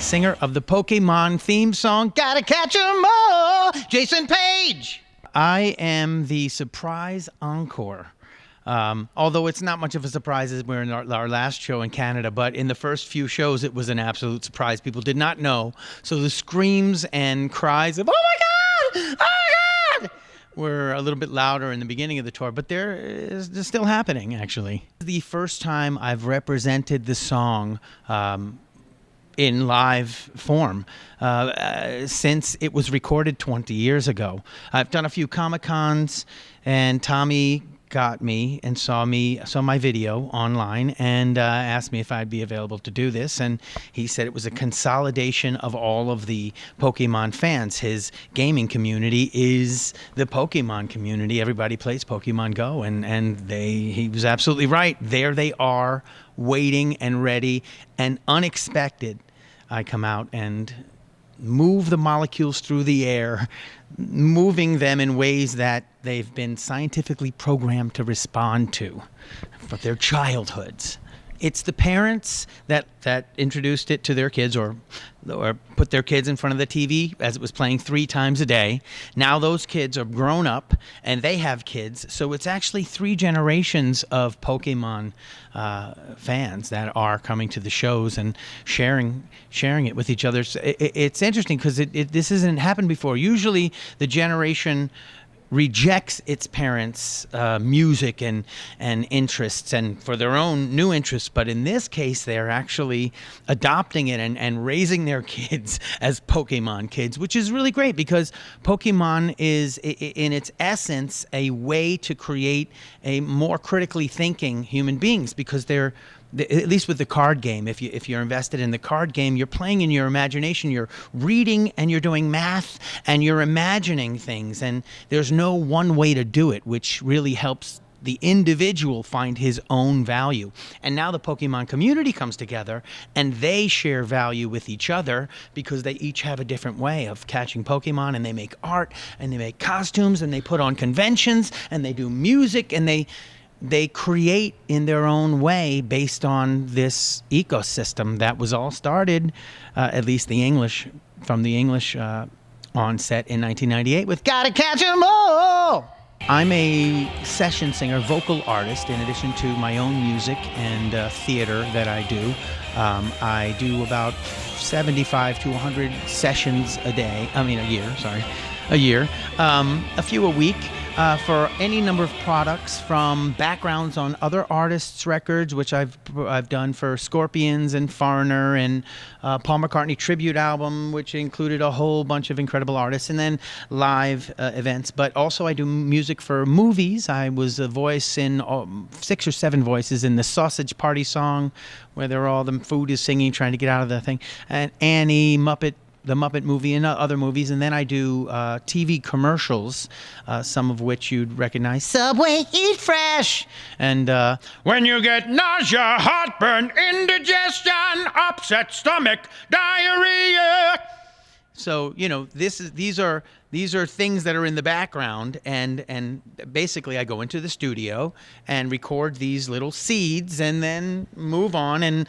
singer of the Pokémon theme song, Gotta Catch 'Em All, Jason Paige. I am the surprise encore. Although it's not much of a surprise as we're in our last show in Canada, but in the first few shows, it was an absolute surprise. People did not know. So the screams and cries of, oh my God, oh my God, were a little bit louder in the beginning of the tour, but they're still happening, actually. The first time I've represented the song in live form since it was recorded 20 years ago. I've done a few Comic-Cons, and Tammy got me and saw my video online and asked me if I'd be available to do this, and he said it was a consolidation of all of the Pokemon fans. His gaming community is the Pokemon community. Everybody plays Pokemon Go, and he was absolutely right. There they are, waiting and ready, and unexpected. I come out and move the molecules through the air, moving them in ways that they've been scientifically programmed to respond to from their childhoods. It's the parents that introduced it to their kids or put their kids in front of the TV as it was playing 3 times a day. Now those kids are grown up and they have kids. So it's actually 3 generations of Pokemon fans that are coming to the shows and sharing it with each other. It's interesting because this hasn't happened before. Usually the generation rejects its parents' music and interests and for their own new interests. But in this case, they're actually adopting it and raising their kids as Pokemon kids, which is really great because Pokemon is, in its essence, a way to create a more critically thinking human beings because they're, at least with the card game, if you're invested in the card game, you're playing in your imagination, you're reading and you're doing math and you're imagining things, and there's no one way to do it, which really helps the individual find his own value. And now the Pokemon community comes together and they share value with each other because they each have a different way of catching Pokemon, and they make art and they make costumes and they put on conventions and they do music and they create in their own way based on this ecosystem that was all started, at least from the English onset in 1998 with Gotta Catch 'Em All. I'm a session singer, vocal artist, in addition to my own music and theater that I do. I do about 75 to 100 sessions a year, a few a week. For any number of products, from backgrounds on other artists' records, which I've done for Scorpions and Foreigner and Paul McCartney tribute album, which included a whole bunch of incredible artists, and then live events. But also I do music for movies. I was a voice in 6 or 7 voices in the Sausage Party song, where the food is singing, trying to get out of the thing, and Annie, the Muppet movie, and other movies. And then I do TV commercials, some of which you'd recognize. Subway, eat fresh! And when you get nausea, heartburn, indigestion, upset stomach, diarrhea. So, these are things that are in the background, and basically I go into the studio and record these little seeds and then move on and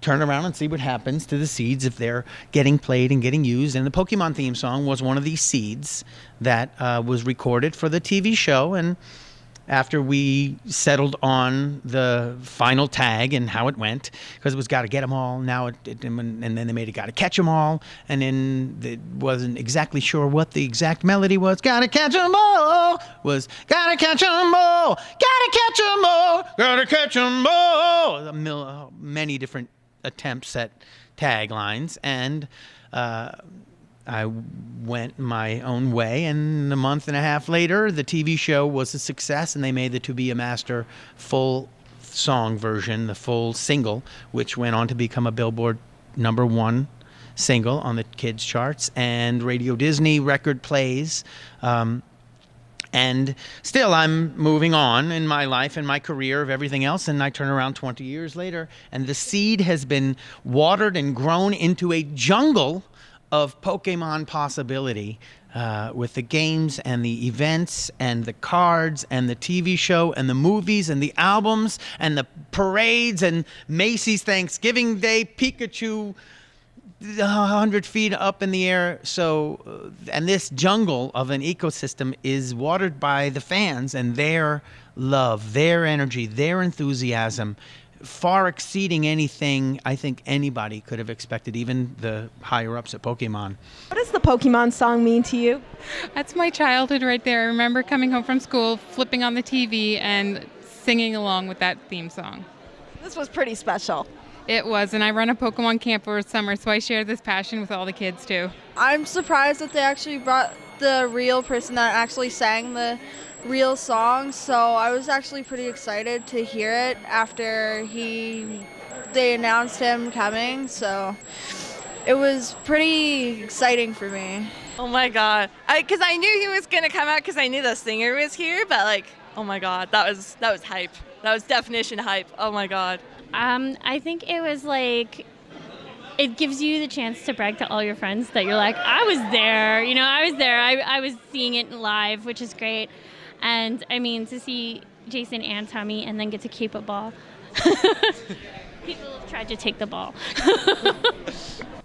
turn around and see what happens to the seeds if they're getting played and getting used. And the Pokemon theme song was one of these seeds that was recorded for the TV show. And after we settled on the final tag and how it went, because it was Gotta Get 'Em All, and then they made it Gotta Catch 'Em All, and then it wasn't exactly sure what the exact melody was. Gotta catch 'em all was gotta catch 'em all, gotta catch 'em all, gotta catch 'em all. Many different attempts at taglines, and I went my own way, and a month and a half later the TV show was a success, and they made the To Be a Master full song version, the full single, which went on to become a Billboard #1 single on the kids charts and Radio Disney record plays. And still, I'm moving on in my life and my career of everything else, and I turn around 20 years later, and the seed has been watered and grown into a jungle of Pokemon possibility with the games and the events and the cards and the TV show and the movies and the albums and the parades and Macy's Thanksgiving Day Pikachu 100 feet up in the air. So, and this jungle of an ecosystem is watered by the fans and their love, their energy, their enthusiasm, far exceeding anything I think anybody could have expected, even the higher ups at Pokemon. What does the Pokemon song mean to you? That's my childhood right there. I remember coming home from school, flipping on the TV, and singing along with that theme song. This was pretty special. It was, and I run a Pokemon camp over summer, so I share this passion with all the kids too. I'm surprised that they actually brought the real person that actually sang the real song, so I was actually pretty excited to hear it after they announced him coming, so it was pretty exciting for me. Oh my god, because I knew he was gonna come out because I knew the singer was here, but like, oh my god, that was hype. That was definition hype. Oh my god. I think it was like, it gives you the chance to brag to all your friends that you're like, I was there, I was there. I was seeing it live, which is great. And I mean, to see Jason and Tammy and then get to keep a ball. People have tried to take the ball.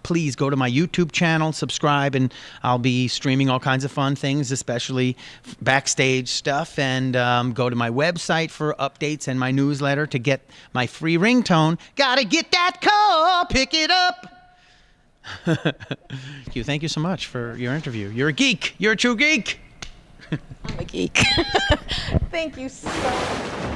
Please go to my YouTube channel, subscribe, and I'll be streaming all kinds of fun things, especially backstage stuff. And go to my website for updates and my newsletter to get my free ringtone. Gotta get that call, pick it up. Thank you so much for your interview. You're a geek. You're a true geek. I'm a geek. Thank you so much.